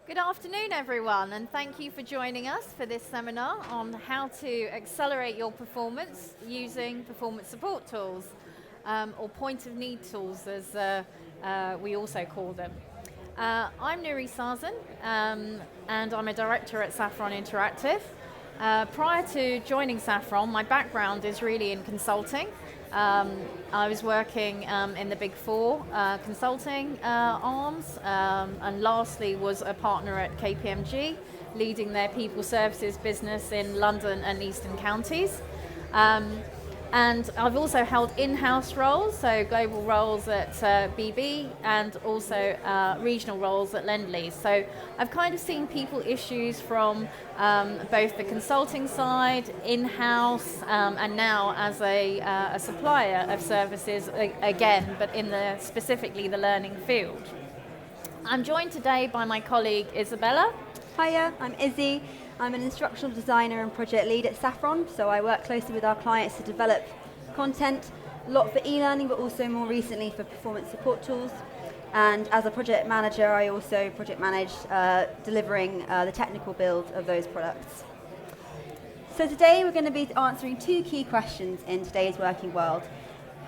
Good afternoon, everyone, and thank you for joining us for this seminar on how to accelerate your performance using performance support tools, or point of need tools as we also call them. I'm Nuri Sazan, and I'm a director at Saffron Interactive. Prior to joining Saffron, my background is really in consulting. I was working in the Big Four consulting arms, and lastly was a partner at KPMG, leading their people services business in London and Eastern counties. And I've also held in-house roles, so global roles at BB and also regional roles at Lend-Lease. So I've kind of seen people issues from both the consulting side, in-house, and now as a supplier of services again, but in specifically the learning field. I'm joined today by my colleague Isabella. Hiya, I'm Izzy. I'm an instructional designer and project lead at Saffron, so I work closely with our clients to develop content, a lot for e-learning, but also more recently for performance support tools. And as a project manager, I also project manage delivering the technical build of those products. So today we're going to be answering two key questions in today's working world.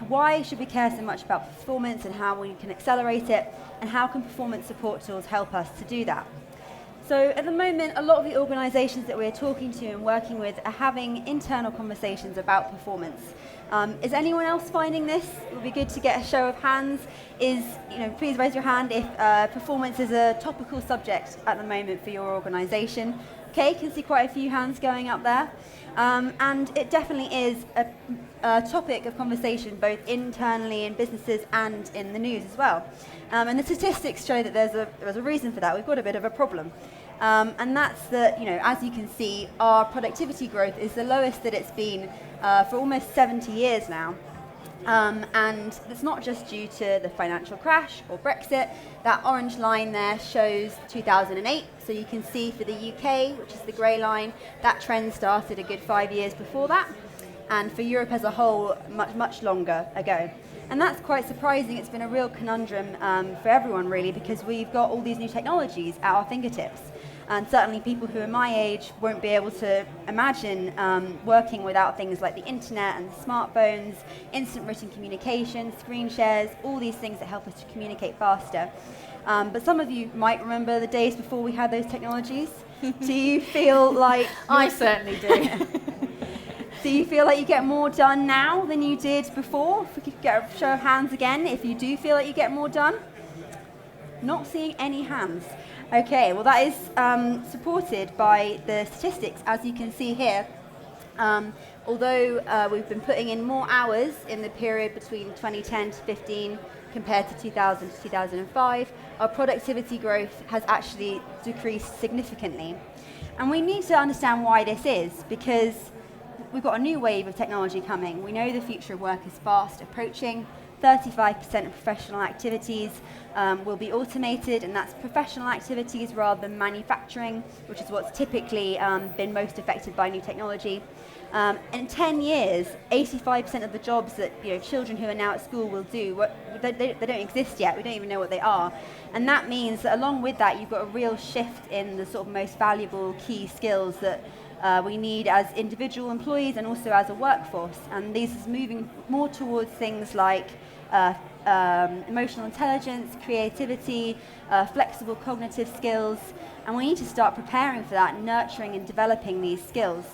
Why should we care so much about performance and how we can accelerate it, and how can performance support tools help us to do that? So at the moment, a lot of the organisations that we're talking to and working with are having internal conversations about performance. Is anyone else finding this? It would be good to get a show of hands. Please raise your hand if performance is a topical subject at the moment for your organisation. Okay, can see quite a few hands going up there. And it definitely is a topic of conversation both internally in businesses and in the news as well. And the statistics show that there's a reason for that. We've got a bit of a problem. And that's that, as you can see, our productivity growth is the lowest that it's been for almost 70 years now. And it's not just due to the financial crash or Brexit. That orange line there shows 2008. So you can see for the UK, which is the grey line, that trend started a good 5 years before that. And for Europe as a whole, much, much longer ago. And that's quite surprising. It's been a real conundrum for everyone, really, because we've got all these new technologies at our fingertips. And certainly people who are my age won't be able to imagine working without things like the internet and smartphones, instant written communication, screen shares, all these things that help us to communicate faster. But some of you might remember the days before we had those technologies. Do you feel like... I certainly do. Do you feel like you get more done now than you did before? If we could get a show of hands again, if you do feel like you get more done. Not seeing any hands. Okay, well that is supported by the statistics, as you can see here. Although we've been putting in more hours in the period between 2010 to 15 compared to 2000 to 2005, our productivity growth has actually decreased significantly. And we need to understand why this is, because we've got a new wave of technology coming. We know the future of work is fast approaching. 35% of professional activities will be automated, and that's professional activities rather than manufacturing, which is what's typically been most affected by new technology. In 10 years, 85% of the jobs that children who are now at school will do, they don't exist yet. We don't even know what they are. And that means that along with that, you've got a real shift in the sort of most valuable key skills that we need as individual employees and also as a workforce. And this is moving more towards things like emotional intelligence, creativity, flexible cognitive skills, and we need to start preparing for that, nurturing and developing these skills.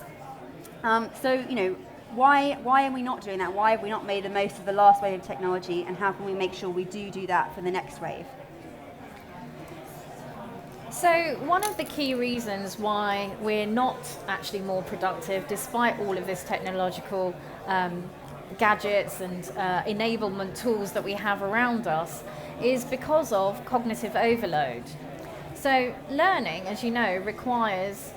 Why are we not doing that? Why have we not made the most of the last wave of technology, and how can we make sure we do that for the next wave? So one of the key reasons why we're not actually more productive, despite all of this technological gadgets and enablement tools that we have around us, is because of cognitive overload. So learning, as you know, requires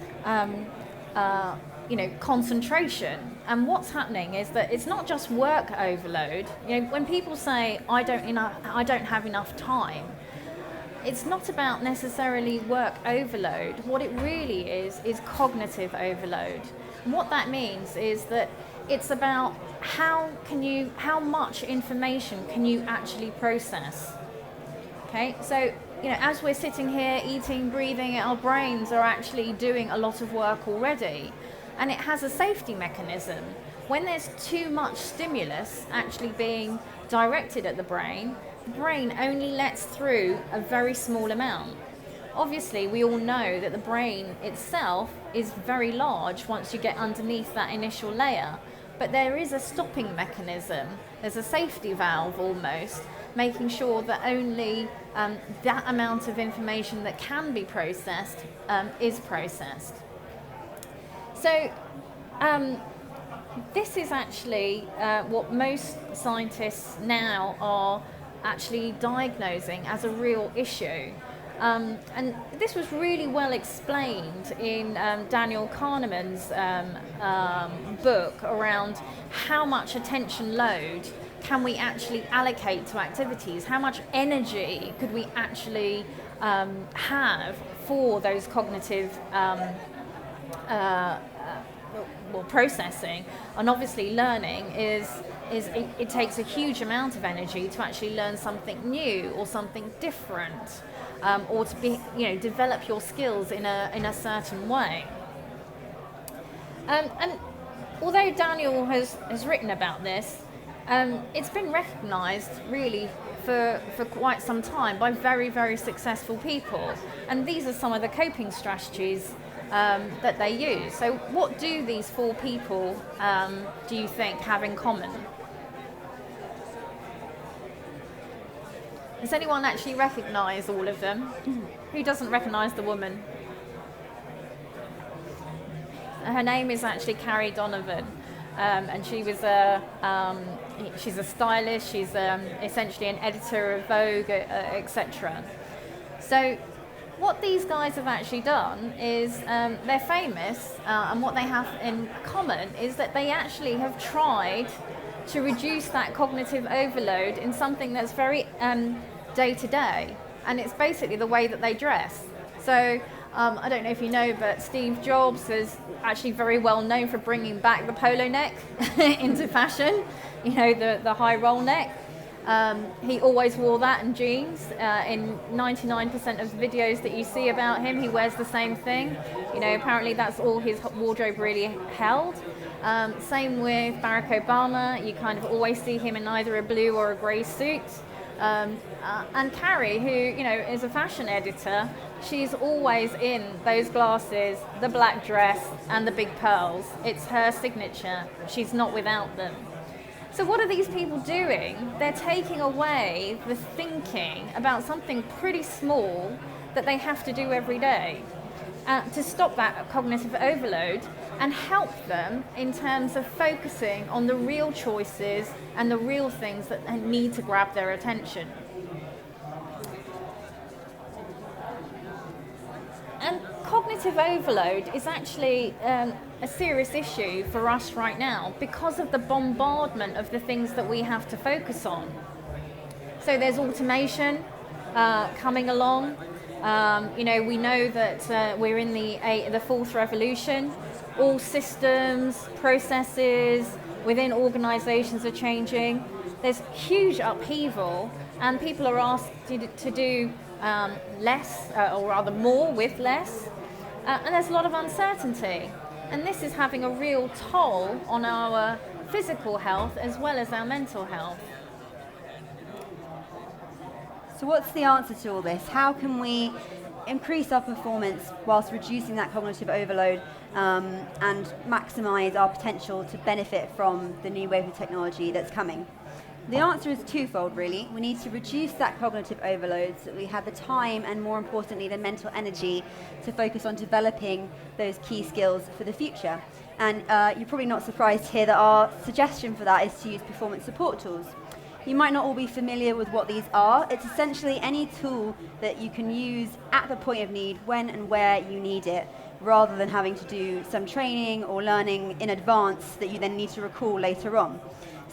concentration. And what's happening is that it's not just work overload. When people say, I don't have enough time, it's not about necessarily work overload. What it really is cognitive overload. And what that means is that it's about how much information can you actually process. Okay, so as we're sitting here eating, breathing, our brains are actually doing a lot of work already. And it has a safety mechanism. When there's too much stimulus actually being directed at the brain only lets through a very small amount. Obviously, we all know that the brain itself is very large once you get underneath that initial layer, but there is a stopping mechanism. There's a safety valve almost, making sure that only that amount of information that can be processed is processed. So this is actually what most scientists now are actually diagnosing as a real issue. And this was really well explained in Daniel Kahneman's book around how much attention load can we actually allocate to activities, how much energy could we actually have for those cognitive processing. And obviously learning it takes a huge amount of energy to actually learn something new or something different, or to be, develop your skills in a certain way. And although Daniel has written about this, it's been recognised really for quite some time by very, very successful people. And these are some of the coping strategies that they use. So what do these 4 people, do you think, have in common? Does anyone actually recognise all of them? Who doesn't recognise the woman? Her name is actually Carrie Donovan, and she was she's a stylist. She's essentially an editor of Vogue, etc. So what these guys have actually done is they're famous, and what they have in common is that they actually have tried to reduce that cognitive overload in something that's very day-to-day, and it's basically the way that they dress. So I don't know if you know, but Steve Jobs is actually very well known for bringing back the polo neck into fashion, the high roll neck. He always wore that and jeans. In 99% of the videos that you see about him, he wears the same thing. Apparently that's all his wardrobe really held. Same with Barack Obama. You kind of always see him in either a blue or a grey suit. And Carrie, who is a fashion editor, she's always in those glasses, the black dress, and the big pearls. It's her signature. She's not without them. So what are these people doing? They're taking away the thinking about something pretty small that they have to do every day to stop that cognitive overload and help them in terms of focusing on the real choices and the real things that need to grab their attention. And cognitive overload is actually a serious issue for us right now because of the bombardment of the things that we have to focus on. So there's automation coming along. We know that we're in the fourth revolution. All systems, processes within organizations are changing. There's huge upheaval, and people are asked to do less, or rather more with less. And there's a lot of uncertainty. And this is having a real toll on our physical health as well as our mental health. So what's the answer to all this? How can we increase our performance whilst reducing that cognitive overload and maximise our potential to benefit from the new wave of technology that's coming? The answer is twofold, really. We need to reduce that cognitive overload so that we have the time and, more importantly, the mental energy to focus on developing those key skills for the future. And you're probably not surprised to hear that our suggestion for that is to use performance support tools. You might not all be familiar with what these are. It's essentially any tool that you can use at the point of need, when and where you need it, rather than having to do some training or learning in advance that you then need to recall later on.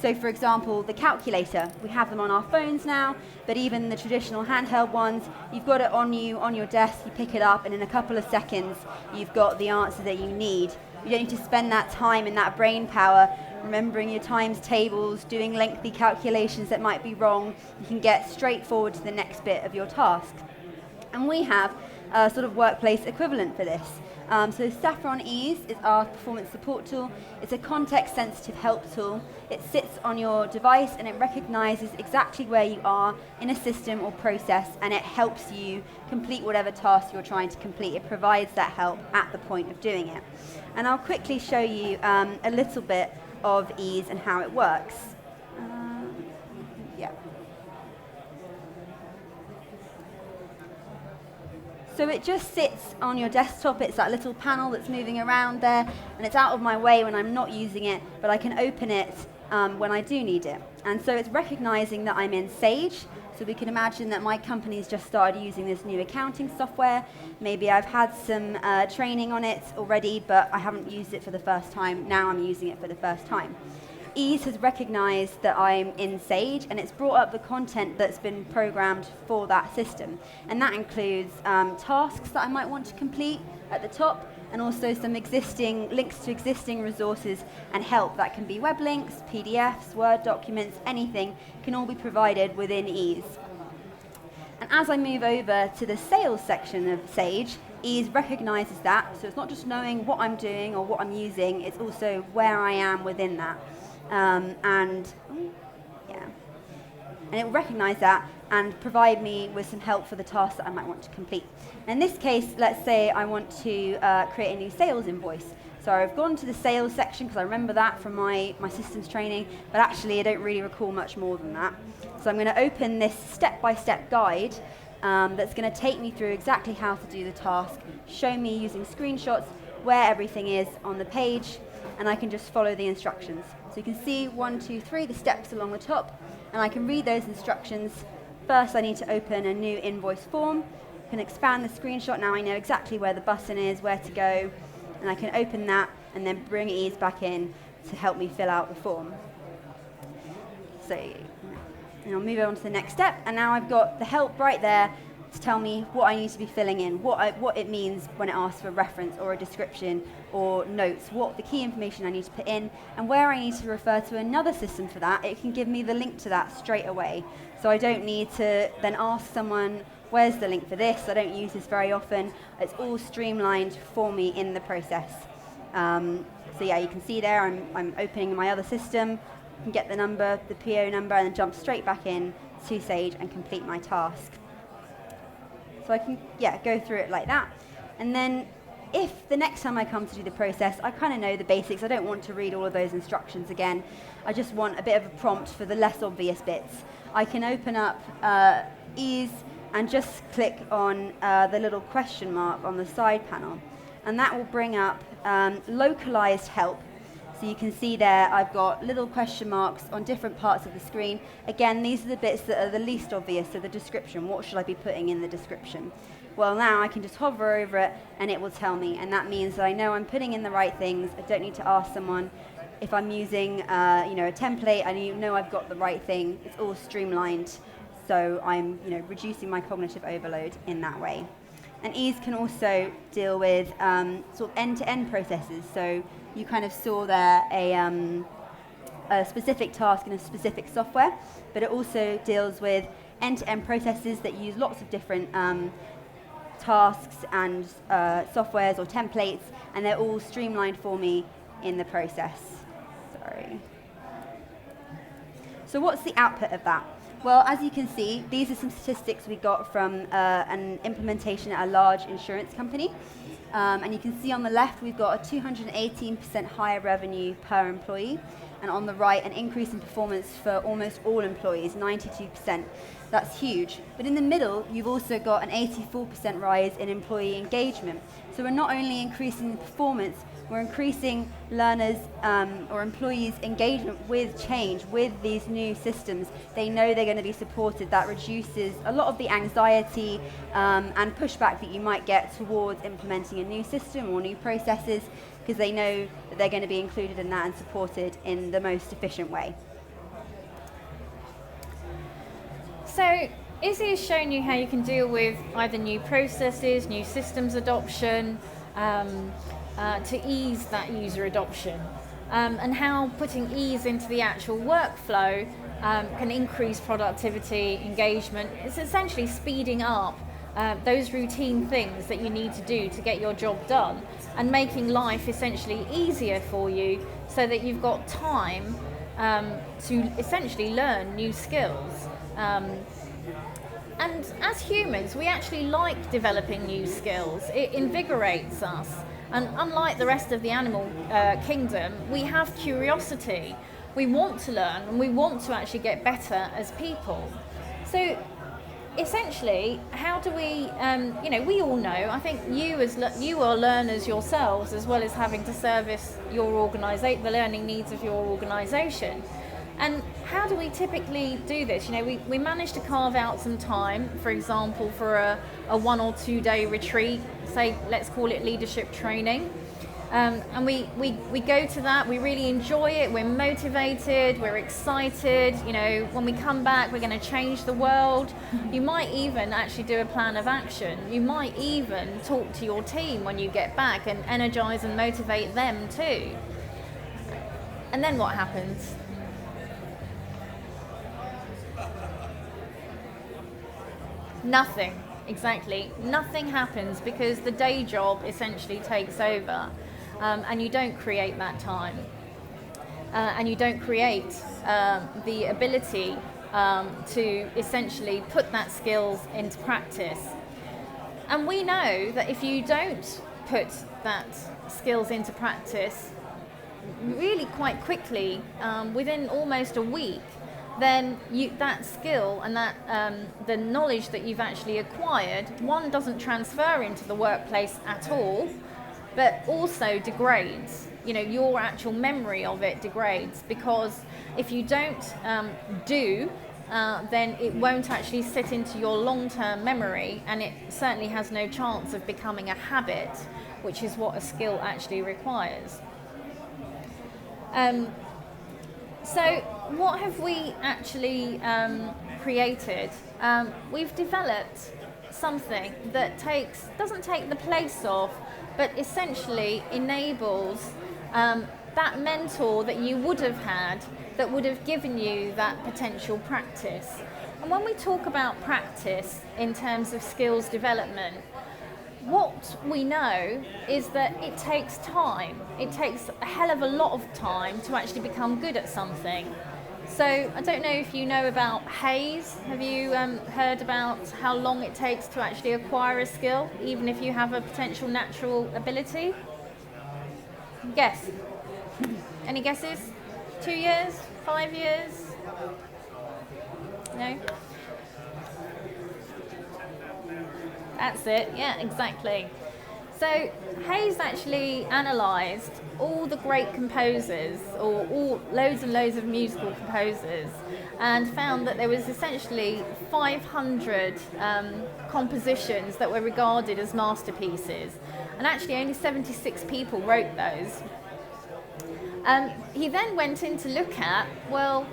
So for example, the calculator, we have them on our phones now, but even the traditional handheld ones, you've got it on you, on your desk, you pick it up, and in a couple of seconds, you've got the answer that you need. You don't need to spend that time and that brain power remembering your times tables, doing lengthy calculations that might be wrong. You can get straight forward to the next bit of your task. And we have a sort of workplace equivalent for this. So Saffron Ease is our performance support tool. It's a context-sensitive help tool. It sits on your device and it recognizes exactly where you are in a system or process, and it helps you complete whatever task you're trying to complete. It provides that help at the point of doing it. And I'll quickly show you a little bit of Ease and how it works. Yeah. So it just sits on your desktop. It's that little panel that's moving around there, and it's out of my way when I'm not using it, but I can open it when I do need it. And so it's recognizing that I'm in Sage. So we can imagine that my company's just started using this new accounting software. Maybe I've had some training on it already, but I haven't used it for the first time. Now I'm using it for the first time. Ease has recognized that I'm in Sage, and it's brought up the content that's been programmed for that system. And that includes tasks that I might want to complete at the top, and also some existing links to existing resources and help. That can be web links, PDFs, Word documents, anything can all be provided within Ease. And as I move over to the sales section of Sage, Ease recognizes that. So it's not just knowing what I'm doing or what I'm using, it's also where I am within that. And it will recognize that and provide me with some help for the tasks that I might want to complete. In this case, let's say I want to create a new sales invoice. So I've gone to the sales section because I remember that from my systems training, but actually I don't really recall much more than that. So I'm going to open this step-by-step guide that's going to take me through exactly how to do the task, show me using screenshots where everything is on the page, and I can just follow the instructions. So you can see 1, 2, 3, the steps along the top, and I can read those instructions. First, I need to open a new invoice form. I can expand the screenshot. Now I know exactly where the button is, where to go, and I can open that and then bring Ease back in to help me fill out the form. So, and I'll move on to the next step, and now I've got the help right there to tell me what I need to be filling in, what it means when it asks for a reference or a description or notes, what the key information I need to put in, and where I need to refer to another system for that. It can give me the link to that straight away. So I don't need to then ask someone, where's the link for this? I don't use this very often. It's all streamlined for me in the process. So yeah, you can see there I'm opening my other system, I can get the number, the PO number, and then jump straight back in to Sage and complete my task. So I can, go through it like that. And then if the next time I come to do the process, I kind of know the basics. I don't want to read all of those instructions again. I just want a bit of a prompt for the less obvious bits. I can open up Ease and just click on the little question mark on the side panel. And that will bring up localized help. So you can see there I've got little question marks on different parts of the screen. Again, these are the bits that are the least obvious, so the description. What should I be putting in the description? Well, now I can just hover over it and it will tell me, and that means that I know I'm putting in the right things. I don't need to ask someone. If I'm using a template, I know I've got the right thing. It's all streamlined, so I'm reducing my cognitive overload in that way. And Ease can also deal with sort of end-to-end processes. So you kind of saw there a specific task in a specific software, but it also deals with end-to-end processes that use lots of different tasks and softwares or templates, and they're all streamlined for me in the process. Sorry. So what's the output of that? Well, as you can see, these are some statistics we got from an implementation at a large insurance company. And you can see on the left, we've got a 218% higher revenue per employee. And on the right, an increase in performance for almost all employees, 92%. That's huge. But in the middle, you've also got an 84% rise in employee engagement. So we're not only increasing the performance, we're increasing learners or employees' engagement with change, with these new systems. They know they're going to be supported. That reduces a lot of the anxiety and pushback that you might get towards implementing a new system or new processes, because they know that they're going to be included in that and supported in the most efficient way. So Izzy has shown you how you can deal with either new processes, new systems adoption, to ease that user adoption, and how putting ease into the actual workflow can increase productivity, engagement. It's essentially speeding up those routine things that you need to do to get your job done, and making life essentially easier for you so that you've got time to essentially learn new skills. And as humans, we actually like developing new skills. It invigorates us. And unlike the rest of the animal kingdom, we have curiosity. We want to learn, and we want to actually get better as people. So essentially, how do we, we all know, I think you are learners yourselves, as well as having to service your the learning needs of your organisation. And how do we typically do this? We manage to carve out some time, for example, for a 1 or 2 day retreat, say, let's call it leadership training. And we go to that, we really enjoy it, we're motivated, we're excited, when we come back, we're going to change the world. You might even actually do a plan of action. You might even talk to your team when you get back and energize and motivate them too. And then what happens? Nothing, exactly. Nothing happens because the day job essentially takes over, and you don't create that time. And you don't create the ability to essentially put that skills into practice. And we know that if you don't put that skills into practice really quite quickly, within almost a week, then that skill and that the knowledge that you've actually acquired, one, doesn't transfer into the workplace at all, but also degrades. Your actual memory of it degrades, because if you don't then it won't actually sit into your long-term memory, and it certainly has no chance of becoming a habit, which is what a skill actually requires. So what have we actually created? We've developed something that doesn't take the place of, but essentially enables that mentor that you would have had, that would have given you that potential practice. And when we talk about practice in terms of skills development, what we know is that it takes time. It takes a hell of a lot of time to actually become good at something. So I don't know if you know about Hayes. Have you heard about how long it takes to actually acquire a skill, even if you have a potential natural ability? Guess. Any guesses? 2 years? 5 years? No? That's it, yeah, exactly. So Hayes actually analysed all the great composers, or loads and loads of musical composers, and found that there was essentially 500 compositions that were regarded as masterpieces, and actually only 76 people wrote those. He then went in to look at, well,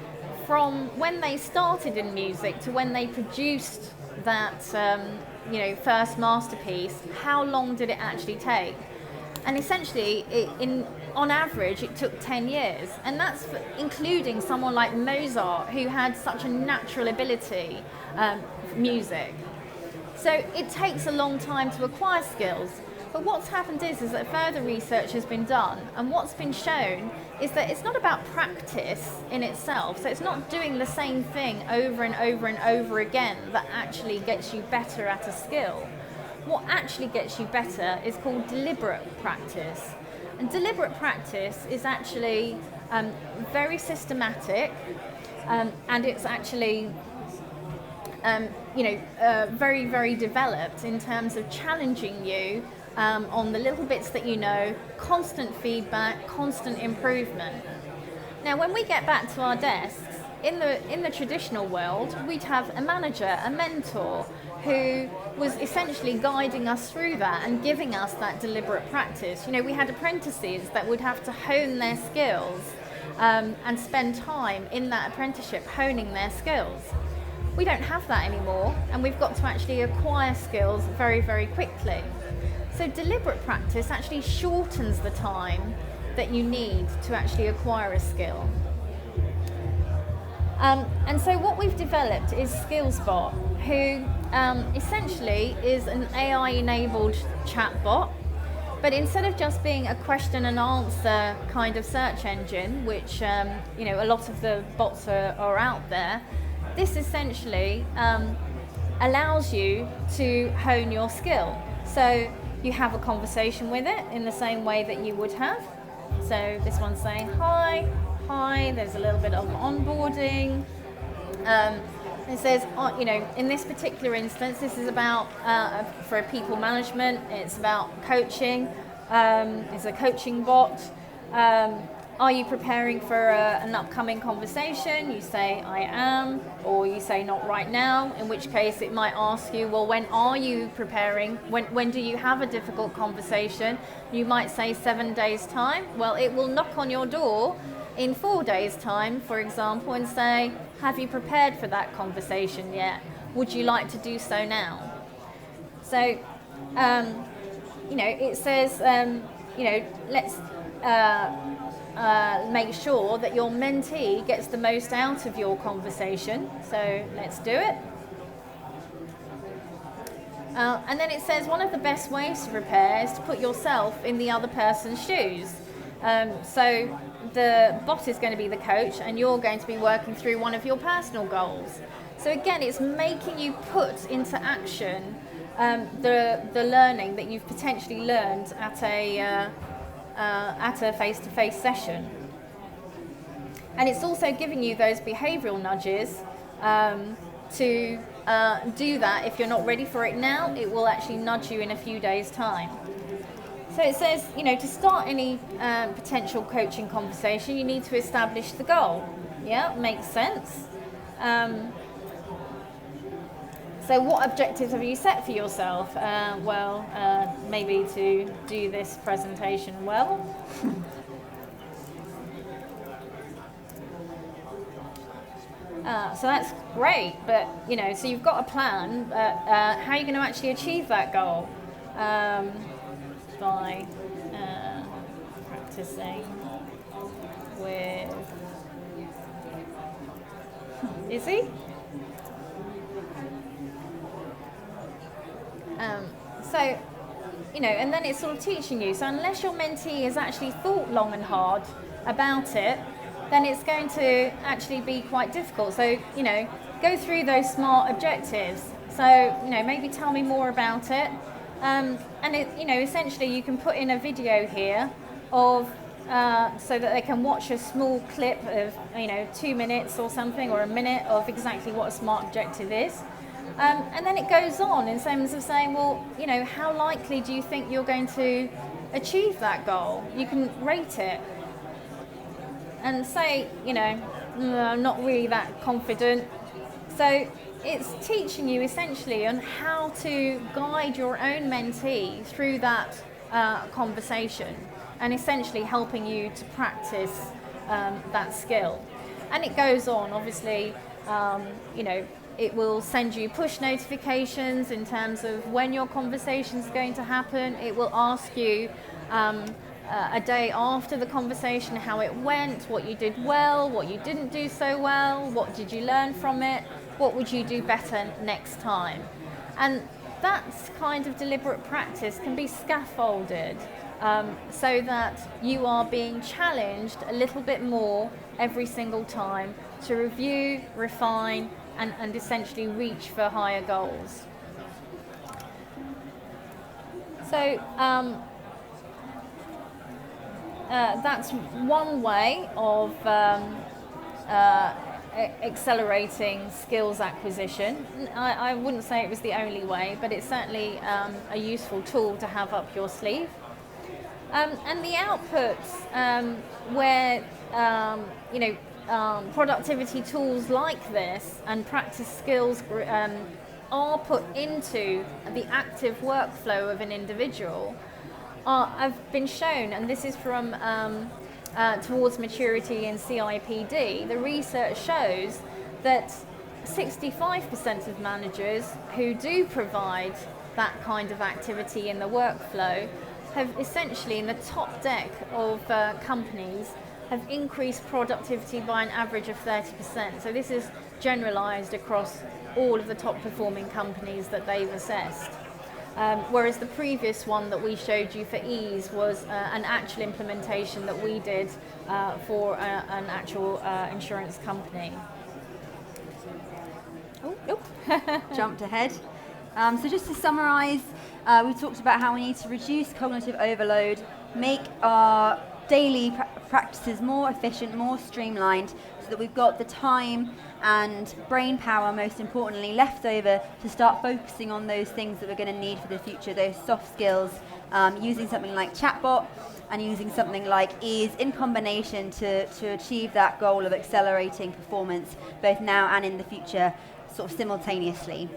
from when they started in music to when they produced that first masterpiece, how long did it actually take? And essentially, on average, it took 10 years. And that's including someone like Mozart, who had such a natural ability, music. So it takes a long time to acquire skills. But what's happened is that further research has been done, and what's been shown is that it's not about practice in itself. So it's not doing the same thing over and over and over again that actually gets you better at a skill. What actually gets you better is called deliberate practice. And deliberate practice is actually very systematic, and it's actually very, very developed in terms of challenging you on the little bits that you know, constant feedback, constant improvement. Now, when we get back to our desks, in the traditional world, we'd have a manager, a mentor, who was essentially guiding us through that and giving us that deliberate practice. We had apprentices that would have to hone their skills and spend time in that apprenticeship honing their skills. We don't have that anymore, and we've got to actually acquire skills very, very quickly. So deliberate practice actually shortens the time that you need to actually acquire a skill. And so what we've developed is SkillsBot, who essentially is an AI-enabled chatbot, but instead of just being a question and answer kind of search engine, which a lot of the bots are out there, this essentially allows you to hone your skill. So you have a conversation with it in the same way that you would have. So this one's saying hi, there's a little bit of onboarding. It says, in this particular instance, this is about, for people management, it's about coaching, it's a coaching bot. Are you preparing for an upcoming conversation? You say, I am, or you say, not right now, in which case it might ask you, well, when are you preparing? When do you have a difficult conversation? You might say 7 days' time. Well, it will knock on your door in 4 days' time, for example, and say, have you prepared for that conversation yet? Would you like to do so now? So, it says, let's make sure that your mentee gets the most out of your conversation. So let's do it. And then it says one of the best ways to prepare is to put yourself in the other person's shoes. So the bot is going to be the coach and you're going to be working through one of your personal goals. So again, it's making you put into action the learning that you've potentially learned at a face-to-face session. And it's also giving you those behavioural nudges to do that. If you're not ready for it now, it will actually nudge you in a few days' time. So it says, to start any potential coaching conversation, you need to establish the goal. Yeah, makes sense. So what objectives have you set for yourself? Maybe to do this presentation well. So that's great, but so you've got a plan, but how are you going to actually achieve that goal? By practicing with Izzy. And then it's sort of teaching you. So unless your mentee has actually thought long and hard about it, then it's going to actually be quite difficult. So, go through those SMART objectives. So, maybe tell me more about it. And essentially you can put in a video here of, so that they can watch a small clip of, 2 minutes or something, or a minute of exactly what a SMART objective is. And then it goes on in terms of saying, well, how likely do you think you're going to achieve that goal? You can rate it and say, I'm not really that confident. So it's teaching you essentially on how to guide your own mentee through that conversation, and essentially helping you to practice that skill. And it goes on, obviously, it will send you push notifications in terms of when your conversation is going to happen. It will ask you a day after the conversation how it went, what you did well, what you didn't do so well, what did you learn from it, what would you do better next time. And that kind of deliberate practice can be scaffolded so that you are being challenged a little bit more every single time to review, refine, and essentially reach for higher goals. So that's one way of accelerating skills acquisition. I wouldn't say it was the only way, but it's certainly a useful tool to have up your sleeve. And the outputs where productivity tools like this and practice skills are put into the active workflow of an individual have been shown, and this is from Towards Maturity in CIPD. The research shows that 65% of managers who do provide that kind of activity in the workflow have essentially, in the top deck of companies, have increased productivity by an average of 30%. So this is generalized across all of the top performing companies that they've assessed. Whereas the previous one that we showed you for ease was an actual implementation that we did for an actual insurance company. Oh, nope. Jumped ahead. So just to summarise, we talked about how we need to reduce cognitive overload, make our daily practices more efficient, more streamlined, so that we've got the time and brain power, most importantly, left over to start focusing on those things that we're going to need for the future, those soft skills, using something like chatbot and using something like ease in combination to achieve that goal of accelerating performance both now and in the future, sort of simultaneously.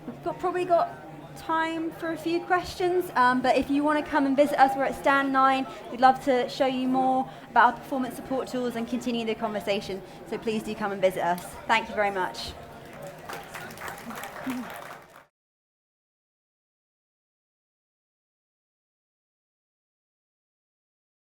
We've probably got time for a few questions, but if you want to come and visit us, we're at stand 9. We'd love to show you more about our performance support tools and continue the conversation, so please do come and visit us. Thank you very much.